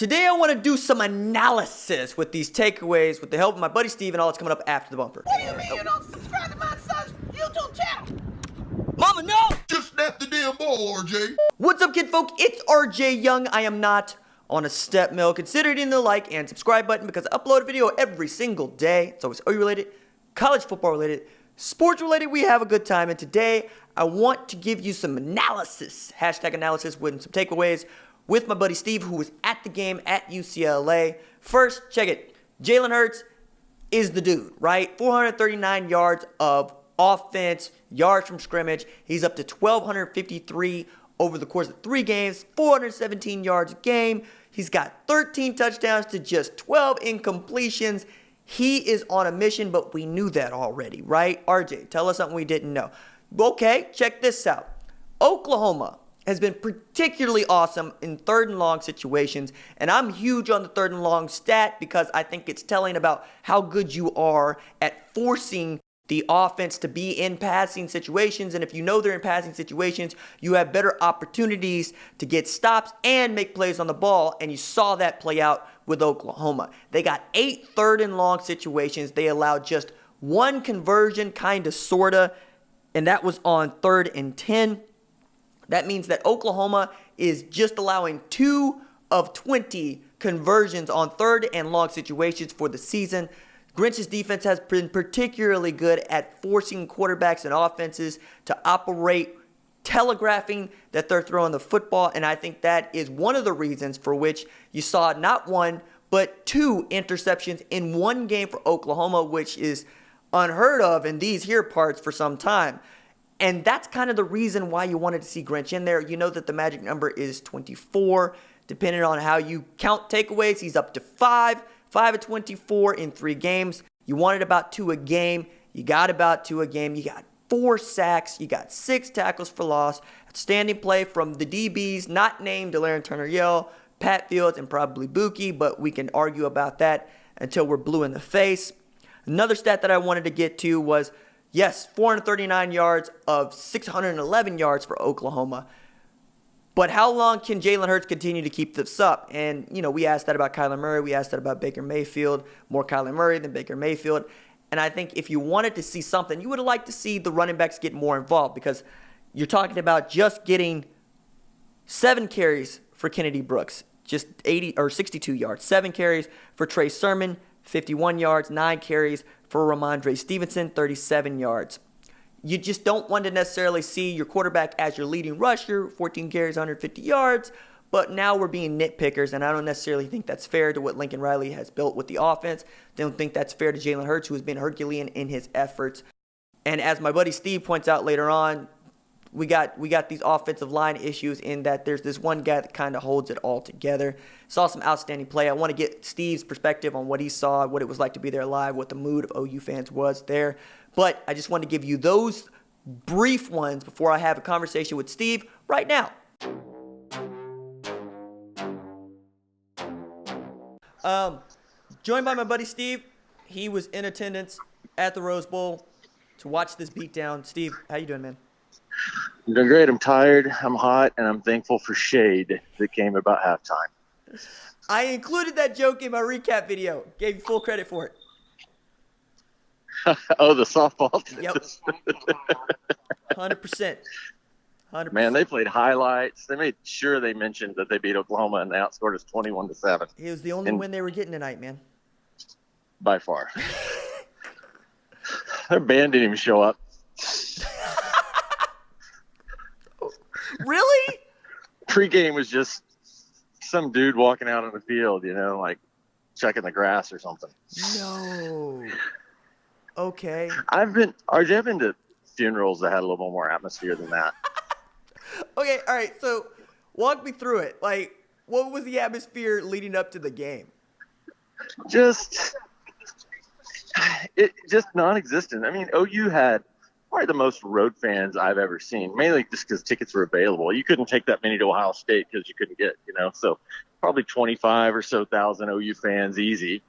Today I want to do some analysis with these takeaways with the help of my buddy Steve, and all that's coming up after the bumper. What do you mean you don't subscribe to my son's YouTube channel? Mama, no! Just snap the damn ball, RJ. What's up, kid folk? It's RJ Young. I am not on a step mill. Consider hitting the like and subscribe button because I upload a video every single day. It's always OU related, college football related, sports related. We have a good time, and today I want to give you some analysis, #analysis with some takeaways with my buddy Steve, who was at the game at UCLA. First, check it. Jalen Hurts is the dude, right? 439 yards of offense, yards from scrimmage. He's up to 1,253 over the course of 3 games, 417 yards a game. He's got 13 touchdowns to just 12 incompletions. He is on a mission, but we knew that already, right? RJ, tell us something we didn't know. Okay, check this out. Oklahoma has been particularly awesome in 3rd and long situations, and I'm huge on the 3rd and long stat because I think it's telling about how good you are at forcing the offense to be in passing situations, and if you know they're in passing situations, you have better opportunities to get stops and make plays on the ball, and you saw that play out with Oklahoma. They got 8 3rd and long situations. They allowed just 1 conversion, kind of, sort of, and that was on 3rd and 10. That means that Oklahoma is just allowing 2 of 20 conversions on 3rd and long situations for the season. Grinch's defense has been particularly good at forcing quarterbacks and offenses to operate, telegraphing that they're throwing the football, and I think that is one of the reasons for which you saw not 1, but 2 interceptions in 1 game for Oklahoma, which is unheard of in these here parts for some time. And that's kind of the reason why you wanted to see Grinch in there. You know that the magic number is 24. Depending on how you count takeaways, he's up to 5 of 24 in 3 games. You wanted about 2 a game. You got about 2 a game. You got 4 sacks. You got 6 tackles for loss. Outstanding play from the DBs, not named Delaren Turner-Yell, Pat Fields, and probably Buki, but we can argue about that until we're blue in the face. Another stat that I wanted to get to was, yes, 439 yards of 611 yards for Oklahoma. But how long can Jalen Hurts continue to keep this up? And, we asked that about Kyler Murray. We asked that about Baker Mayfield. More Kyler Murray than Baker Mayfield. And I think if you wanted to see something, you would have liked to see the running backs get more involved because you're talking about just getting 7 carries for Kennedy Brooks, just 62 yards. 7 carries for Trey Sermon, 51 yards. 9 carries for Ramondre Stevenson, 37 yards. You just don't want to necessarily see your quarterback as your leading rusher, 14 carries, 150 yards, but now we're being nitpickers, and I don't necessarily think that's fair to what Lincoln Riley has built with the offense. Don't think that's fair to Jalen Hurts, who has been Herculean in his efforts. And as my buddy Steve points out later on, we got these offensive line issues in that there's this one guy that kind of holds it all together. Saw some outstanding play. I want to get Steve's perspective on what he saw, what it was like to be there live, what the mood of OU fans was there. But I just want to give you those brief ones before I have a conversation with Steve right now. Joined by my buddy Steve. He was in attendance at the Rose Bowl to watch this beatdown. Steve, how you doing, man? I'm doing great. I'm tired, I'm hot, and I'm thankful for shade that came about halftime. I included that joke in my recap video. Gave you full credit for it. Oh, the softball? Yep. 100%. 100%. Man, they played highlights. They made sure they mentioned that they beat Oklahoma, and they outscored us 21-7. It was the only win they were getting tonight, man. By far. Their band didn't even show up. Really? Pre-game was just some dude walking out on the field, like checking the grass or something. No. Okay. I've been to funerals that had a little more atmosphere than that. Okay, all right. So walk me through it. Like, what was the atmosphere leading up to the game? Just non-existent. I mean, OU had probably the most road fans I've ever seen, mainly just because tickets were available. You couldn't take that many to Ohio State because you couldn't get, so probably 25 or so thousand OU fans easy.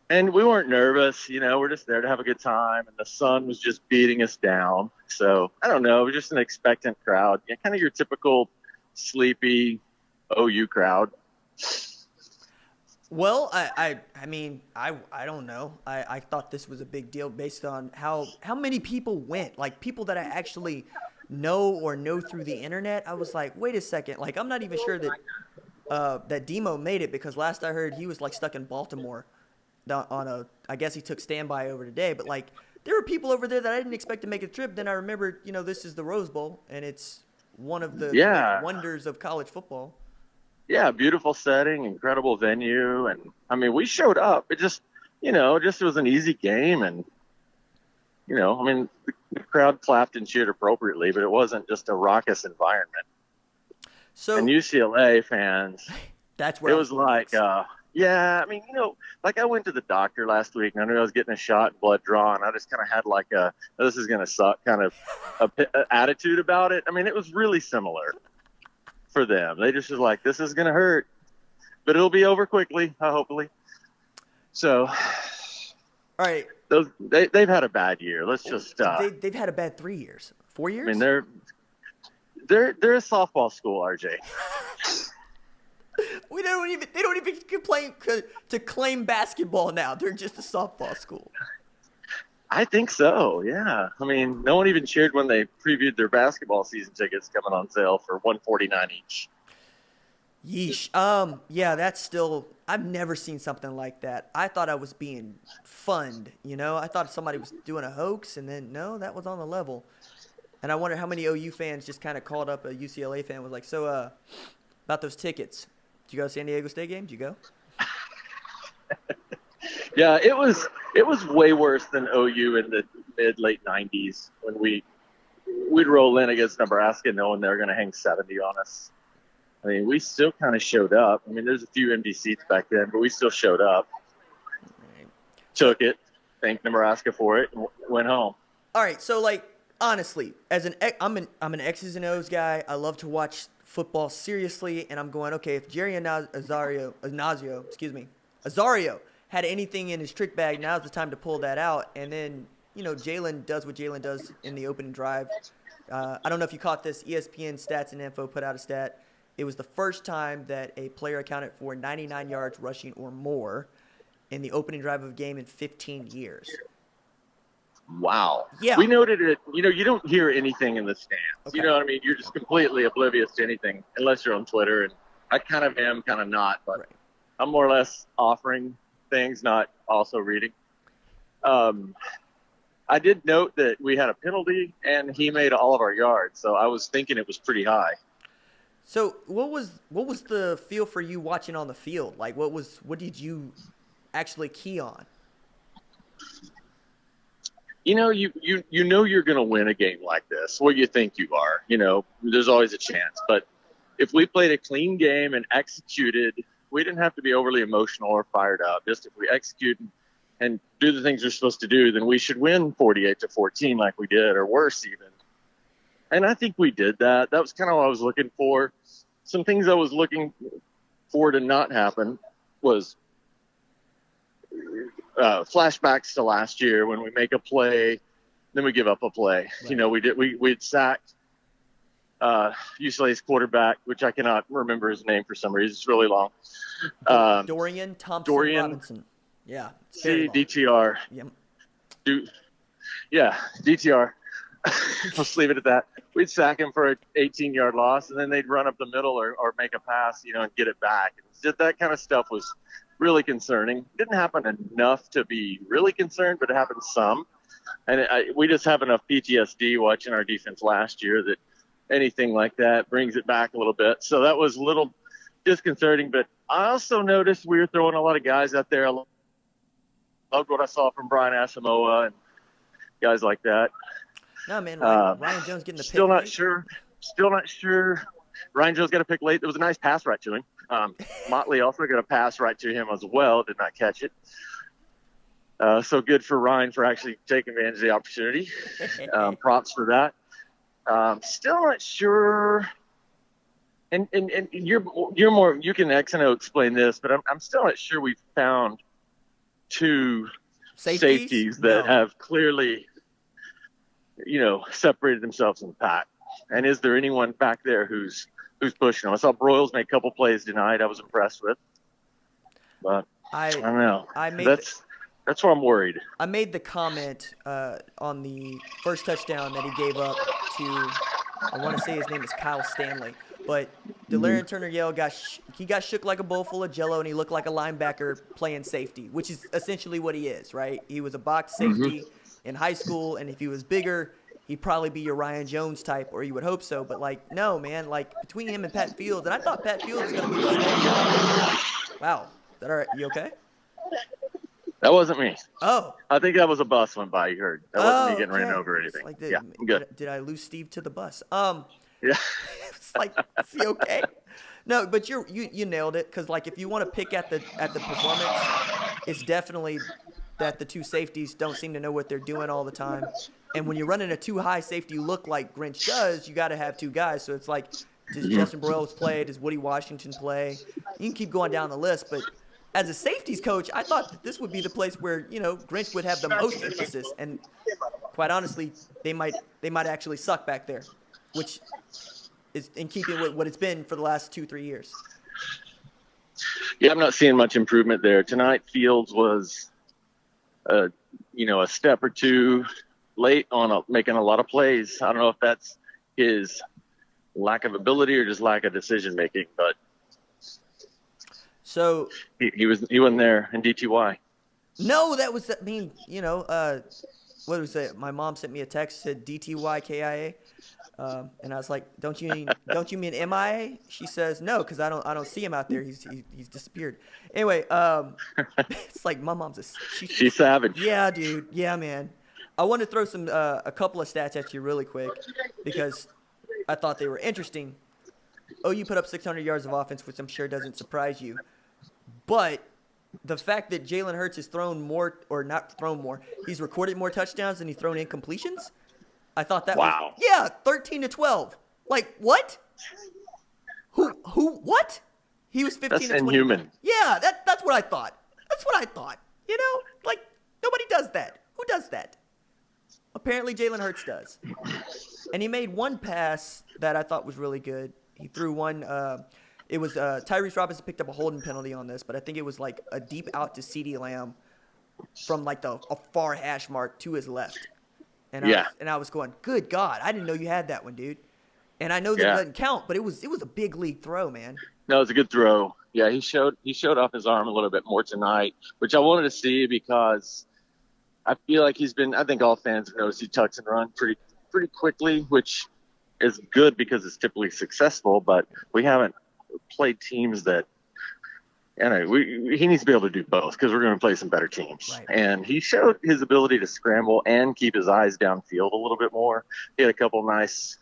And we weren't nervous, we're just there to have a good time. And the sun was just beating us down. So, I don't know, it was just an expectant crowd. Kind of your typical sleepy OU crowd. Well, I mean, I don't know. I thought this was a big deal based on how many people went. Like, people that I actually know through the internet. I was like, wait a second. Like, I'm not even sure that that Demo made it, because last I heard he was like stuck in Baltimore on a, I guess he took standby over today. But like, there were people over there that I didn't expect to make a trip. Then I remembered, this is the Rose Bowl, and it's one of the Yeah. wonders of college football. Yeah, beautiful setting, incredible venue, and I mean, we showed up. It just, just was an easy game, and I mean, the crowd clapped and cheered appropriately, but it wasn't just a raucous environment. So, And UCLA fans, that's where it was like, yeah, I mean, like I went to the doctor last week, and I knew I was getting a shot and blood drawn. I just kind of had like this is gonna suck kind of a attitude about it. I mean, it was really similar for them. They just was like, this is going to hurt, but it'll be over quickly, hopefully. So, all right, they've had a bad year. Let's just they've had a bad 3 years, 4 years. I mean, they're a softball school, RJ. they don't even complain to claim basketball now. They're just a softball school. I think so. Yeah. I mean, no one even cheered when they previewed their basketball season tickets coming on sale for $149 each. Yeesh. Yeah, that's still. I've never seen something like that. I thought I was being funned. I thought somebody was doing a hoax, and then no, that was on the level. And I wonder how many OU fans just kind of called up a UCLA fan, was like, so about those tickets. Did you go to San Diego State game? Did you go? Yeah, it was way worse than OU in the late 90s when we'd roll in against Nebraska knowing they were going to hang 70 on us. I mean, we still kind of showed up. I mean, there's a few empty seats back then, but we still showed up. Right. Took it, thanked Nebraska for it, and went home. All right, so like honestly, I'm an X's and O's guy. I love to watch football seriously, and I'm going, okay, if Jerry Azario had anything in his trick bag, now's the time to pull that out. And then, Jalen does what Jalen does in the opening drive. I don't know if you caught this. ESPN Stats and Info put out a stat. It was the first time that a player accounted for 99 yards rushing or more in the opening drive of a game in 15 years. Wow. Yeah. We noted it. You don't hear anything in the stands. Okay. You know what I mean? You're just completely oblivious to anything unless you're on Twitter. And I kind of am, kind of not. But Right. I'm more or less offering things, not also reading. I did note that we had a penalty, and he made all of our yards. So I was thinking it was pretty high. So what was the feel for you watching on the field? Like, what did you actually key on? You know you're going to win a game like this. Well, you think you are. There's always a chance. But if we played a clean game and executed, we didn't have to be overly emotional or fired up. Just if we execute and do the things we're supposed to do, then we should win 48-14 like we did, or worse even. And I think we did that. That was kind of what I was looking for. Some things I was looking for to not happen was flashbacks to last year when we make a play, then we give up a play. Right. We'd sacked UCLA's quarterback, which I cannot remember his name for some reason. It's really long. Dorian Thompson-Robinson. Yeah. DTR. Yep. DTR. Let's leave it at that. We'd sack him for an 18-yard loss, and then they'd run up the middle or make a pass, and get it back. That kind of stuff was really concerning. It didn't happen enough to be really concerned, but it happened some. And we just have enough PTSD watching our defense last year that anything like that brings it back a little bit. So that was a little disconcerting. But I also noticed we were throwing a lot of guys out there. I loved what I saw from Brian Asamoah and guys like that. No, man, Ryan Jones getting the pick. Still not sure. Ryan Jones got a pick late. There was a nice pass right to him. Motley also got a pass right to him as well. Did not catch it. So good for Ryan for actually taking advantage of the opportunity. Props for that. Still not sure. And you're more, you can X and O explain this, but I'm still not sure we've found two safeties that have clearly, separated themselves in the pack. And is there anyone back there who's who's pushing him. I saw Broyles make a couple plays tonight. I was impressed with, but I don't know. That's where I'm worried. I made the comment on the first touchdown that he gave up to, I want to say his name is Kyle Stanley, but Delarian Turner-Yell got shook like a bowl full of Jello, and he looked like a linebacker playing safety, which is essentially what he is, right? He was a box safety in high school, and if he was bigger, he'd probably be your Ryan Jones type, or you would hope so. But, like, no, man. Like, between him and Pat Fields, and I thought Pat Fields was going to be the same. Wow. Is that all right? You okay? That wasn't me. Oh. I think that was a bus went by, you heard. That wasn't me getting ran over or anything. Like yeah, I'm good. Did I lose Steve to the bus? Yeah. It's like, is he okay? No, but you nailed it, because, like, if you want to pick at the performance, it's definitely that the two safeties don't seem to know what they're doing all the time. And when you're running a too-high safety look like Grinch does, you got to have two guys. So it's like, does Justin Broyles play? Does Woody Washington play? You can keep going down the list. But as a safeties coach, I thought that this would be the place where, you know, Grinch would have the most emphasis. And quite honestly, they might actually suck back there, which is in keeping with what it's been for the last 2-3 years. Yeah, I'm not seeing much improvement there. Tonight, Fields was, a step or two late on making a lot of plays. I don't know if that's his lack of ability or just lack of decision making, but so he wasn't there in DTY. No, that was what was it? My mom sent me a text, said DTY KIA, and I was like, don't you mean MIA? She says no, because I don't see him out there. He's disappeared. Anyway, it's like my mom's she's savage. Yeah, dude. Yeah, man. I want to throw a couple of stats at you really quick, because I thought they were interesting. OU put up 600 yards of offense, which I'm sure doesn't surprise you. But the fact that Jalen Hurts has thrown more, or not thrown more, he's recorded more touchdowns than he's thrown incompletions. I thought that wow. was 13-12. Like, what? Who, what? He was 15 That's to 20. inhuman. Yeah, that's what I thought. That's what I thought. You know, like, nobody does that. Who does that? Apparently Jalen Hurts does. And he made one pass that I thought was really good. He threw one, it was Tyrese Robinson picked up a holding penalty on this, but I think it was like a deep out to CeeDee Lamb from like a far hash mark to his left. And I was going, good God, I didn't know you had that one, dude. And I know that it doesn't count, but it was a big league throw, man. No, it was a good throw. Yeah, he showed off his arm a little bit more tonight, which I wanted to see because I feel like I think all fans have noticed he tucks and runs pretty quickly, which is good because it's typically successful, but we haven't played teams that, he needs to be able to do both because we're going to play some better teams. Right. And he showed his ability to scramble and keep his eyes downfield a little bit more. He had a couple nice,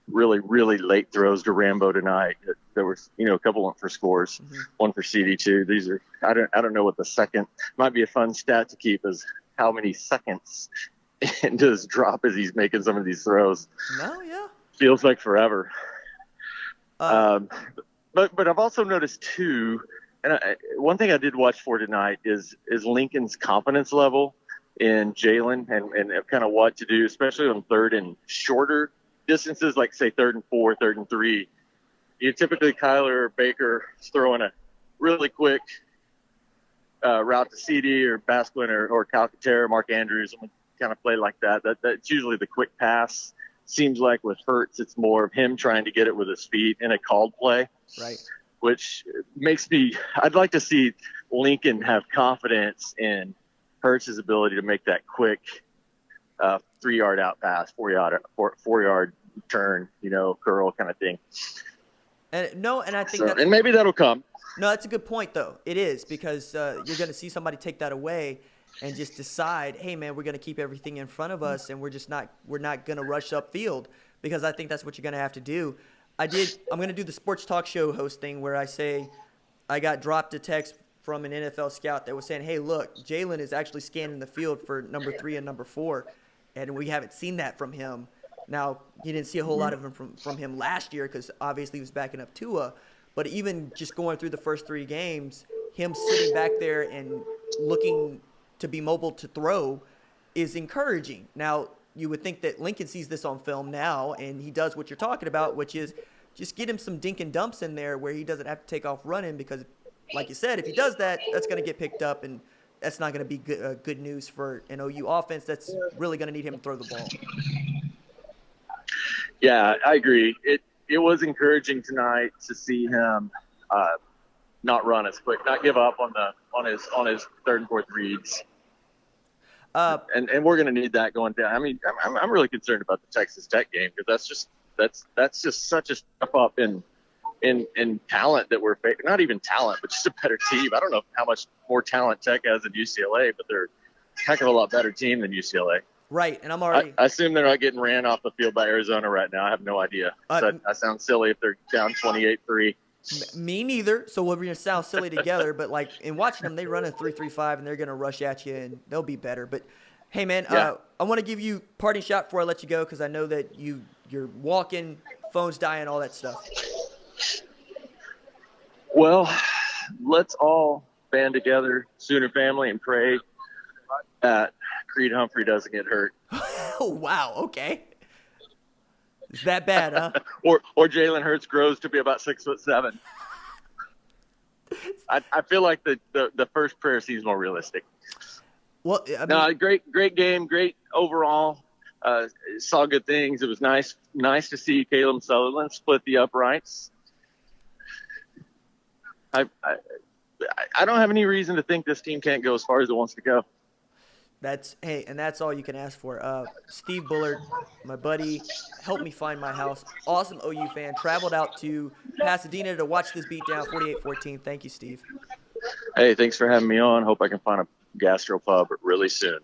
really, really late throws to Rambo tonight. There were, a couple went for scores, one for CD2. These are, I don't know what the second, might be a fun stat to keep is how many seconds into his drop as he's making some of these throws. No, yeah. Feels like forever. But I've also noticed too, and one thing I did watch for tonight is Lincoln's confidence level in Jalen and kind of what to do, especially on third and shorter distances, like say 3rd and 4, 3rd and 3. You typically Kyler or Baker throwing a really quick route to CD or Basquin or Calcaterra, Mark Andrews, kind of play like that. That's usually the quick pass. Seems like with Hurts, it's more of him trying to get it with his feet in a called play. Right. Which makes I'd like to see Lincoln have confidence in Hurts' ability to make that quick 3-yard out pass, 4-yard turn, curl kind of thing. And I think and maybe that'll come. No, that's a good point though. It is, because you're going to see somebody take that away and just decide, hey man, we're going to keep everything in front of us and we're not going to rush upfield, because I think that's what you're going to have to do. I'm going to do the sports talk show host thing where I say I got dropped a text from an NFL scout that was saying, hey, look, Jalen is actually scanning the field for number 3 and number 4, and we haven't seen that from him. Now, you didn't see a whole lot of him from him last year because obviously he was backing up Tua, but even just going through the first 3 games, him sitting back there and looking to be mobile to throw is encouraging. Now, you would think that Lincoln sees this on film now, and he does what you're talking about, which is just get him some dink and dumps in there where he doesn't have to take off running because, like you said, if he does that, that's going to get picked up, and that's not going to be good news for an OU offense that's really going to need him to throw the ball. Yeah, I agree. It was encouraging tonight to see him not run as quick, not give up on his third and fourth reads. And we're going to need that going down. I mean, I'm really concerned about the Texas Tech game because that's just such a step up in talent that we're facing. Not even talent, but just a better team. I don't know how much more talent Tech has than UCLA, but they're a heck of a lot better team than UCLA. Right, and I'm already. I assume they're not getting ran off the field by Arizona right now. I have no idea. I sound silly if they're down 28-3. Me neither. So we're going to sound silly together, but like in watching them, they run a 3-3-5 and they're going to rush at you and they'll be better. But hey, man, I want to give you parting shot before I let you go because I know that you're walking, phone's dying, all that stuff. Well, let's all band together, Sooner family, and pray that Creed Humphrey doesn't get hurt. Oh, wow. Okay. Is that bad, huh? or Jalen Hurts grows to be about 6'7". I feel like the first prayer seems more realistic. Well, I mean, no, great game, great overall. Saw good things. It was nice to see Caleb Sutherland split the uprights. I don't have any reason to think this team can't go as far as it wants to go. And that's all you can ask for. Steve Bullard, my buddy, helped me find my house. Awesome OU fan. Traveled out to Pasadena to watch this beatdown, 48-14. Thank you, Steve. Hey, thanks for having me on. Hope I can find a gastropub really soon.